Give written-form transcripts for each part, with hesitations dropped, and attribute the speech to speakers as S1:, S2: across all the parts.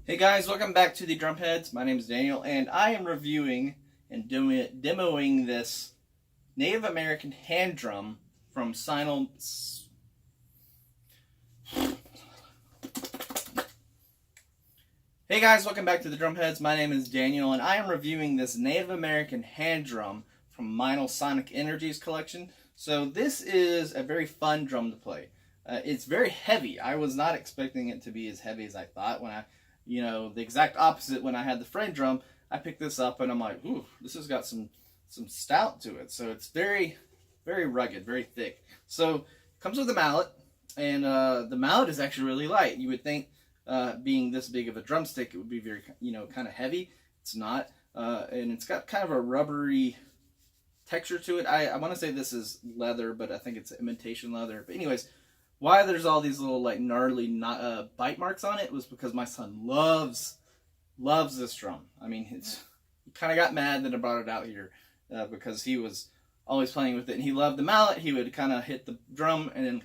S1: Hey guys, welcome back to the Drumheads. My name is Daniel, and I am reviewing and demoing this Native American hand drum from Meinl. Hey guys, welcome back to the Drumheads. My name is Daniel, and I am reviewing this Native American hand drum from Meinl Sonic Energy's collection. So this is a very fun drum to play. It's very heavy. I was not expecting it to be as heavy as I thought when the exact opposite when I had the frame drum. I picked this up and I'm like, ooh, this has got some stout to it. So it's very, very rugged, very thick. So it comes with a mallet, and the mallet is actually really light. You would think being this big of a drumstick, it would be very, kind of heavy. It's not. And it's got kind of a rubbery texture to it. I want to say this is leather, but I think it's imitation leather. But anyways, why there's all these little like gnarly bite marks on it was because my son loves this drum. I mean, he kind of got mad that I brought it out here because he was always playing with it, and he loved the mallet. He would kind of hit the drum and then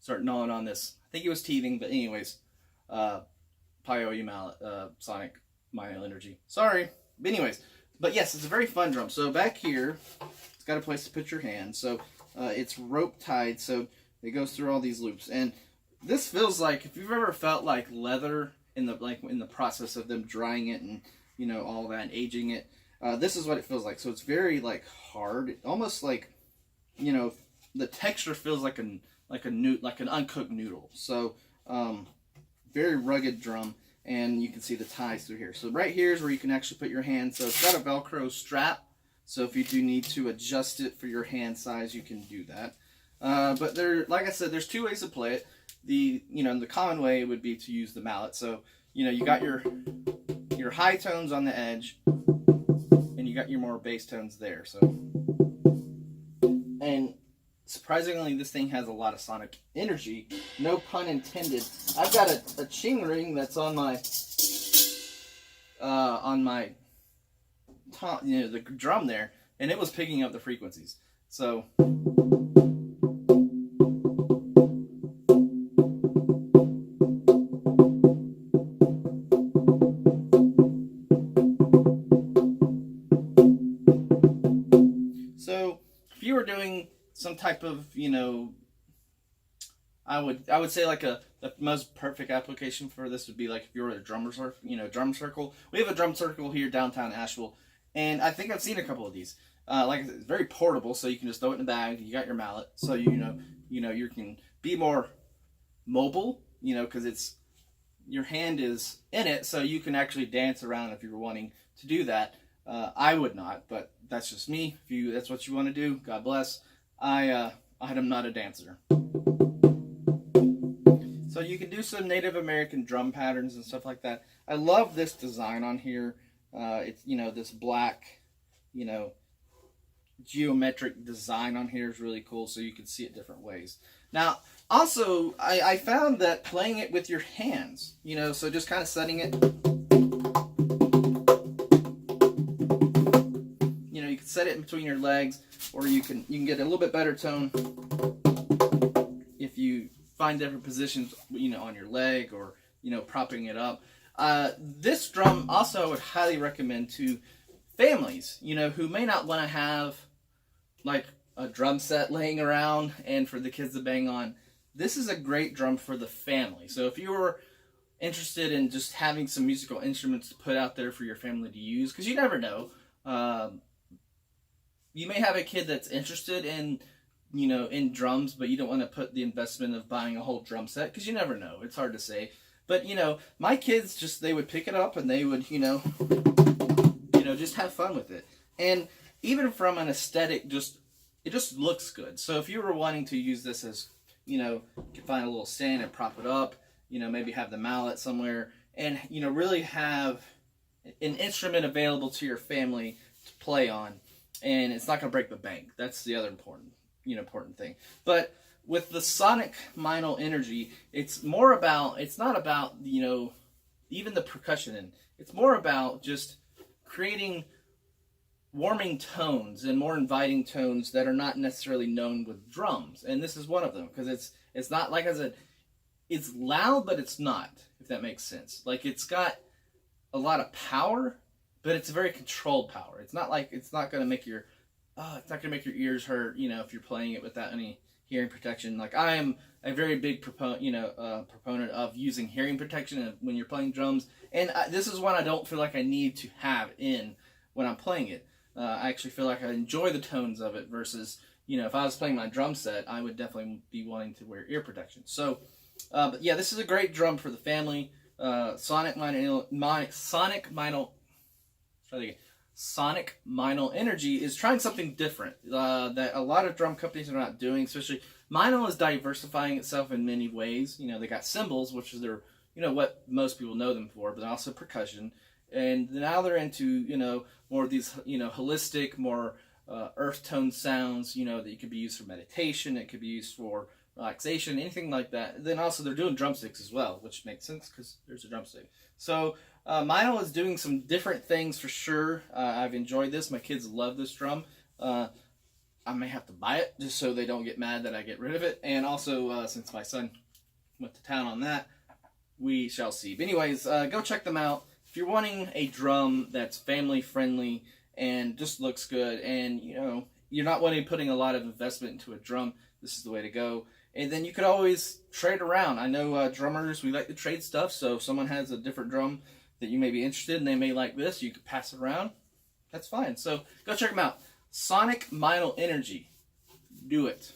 S1: start gnawing on this. I think he was teething, but anyways, Pyoe mallet, Sonic Meinl Energy. Sorry, but anyways, but yes, it's a very fun drum. So back here, it's got a place to put your hand. So it's rope tied, so it goes through all these loops, and this feels like, if you've ever felt like leather in the process of them drying it and all that and aging it, this is what it feels like. So it's very like hard, almost like the texture feels like an uncooked noodle. So very rugged drum, and you can see the ties through here. So right here is where you can actually put your hand. So it's got a Velcro strap, so if you do need to adjust it for your hand size, you can do that. But like I said, there's two ways to play it. The common way would be to use the mallet. So you got your high tones on the edge, and you got your more bass tones there. So, and surprisingly, this thing has a lot of sonic energy. No pun intended. I've got a ching ring that's on my top, the drum there, and it was picking up the frequencies. So. So if you were doing some type of, I would say like the most perfect application for this would be like if you were at a drum circle. We have a drum circle here downtown Asheville, and I think I've seen a couple of these. Like I said, it's very portable, so you can just throw it in a bag. You got your mallet, so you can be more mobile, because your hand is in it, so you can actually dance around if you're wanting to do that. I would not, but that's just me. If that's what you want to do, God bless. I am not a dancer. So you can do some Native American drum patterns and stuff like that. I love this design on here. It's this black, geometric design on here is really cool, so you can see it different ways. Now, also, I found that playing it with your hands, so just kind of setting it. You can set it in between your legs, or you can get a little bit better tone if you find different positions, on your leg, or propping it up. This drum also I would highly recommend to families, who may not want to have like a drum set laying around and for the kids to bang on. This is a great drum for the family. So if you were interested in just having some musical instruments to put out there for your family to use, because you never know. You may have a kid that's interested in, in drums, but you don't want to put the investment of buying a whole drum set, because you never know. It's hard to say. But, my kids they would pick it up and they would, just have fun with it. And even from an aesthetic, it just looks good. So if you were wanting to use this as, you can find a little stand and prop it up, maybe have the mallet somewhere, and, really have an instrument available to your family to play on. And it's not going to break the bank. That's the other important thing. But with the Sonic Meinl Energy, it's not about, even the percussion. And it's more about just creating warming tones and more inviting tones that are not necessarily known with drums. And this is one of them, because it's not, like I said, it's loud, but it's not, if that makes sense. Like, it's got a lot of power, but it's a very controlled power. It's not like it's not going to make your ears hurt, if you're playing it without any hearing protection. Like I am a very big proponent of using hearing protection when you're playing drums, and this is one I don't feel like I need to have in when I'm playing it. I actually feel like I enjoy the tones of it versus, if I was playing my drum set, I would definitely be wanting to wear ear protection. So, but yeah, this is a great drum for the family. Sonic Meinl Energy is trying something different that a lot of drum companies are not doing. Especially Meinl is diversifying itself in many ways. They got cymbals, which is their, what most people know them for, but also percussion. And now they're into, more of these, holistic, more earth tone sounds, that you could be used for meditation. It could be used for relaxation, anything like that. Then also they're doing drumsticks as well, which makes sense because there's a drumstick. So Meinl is doing some different things for sure. I've enjoyed this. My kids love this drum. I may have to buy it just so they don't get mad that I get rid of it. And also, since my son went to town on that, we shall see. But anyways, go check them out. If you're wanting a drum that's family friendly and just looks good, and you're not putting a lot of investment into a drum, this is the way to go. And then you could always trade around. I know drummers, we like to trade stuff, so if someone has a different drum that you may be interested in, they may like this, you could pass it around. That's fine. So go check them out. Sonic Meinl Energy. Do it.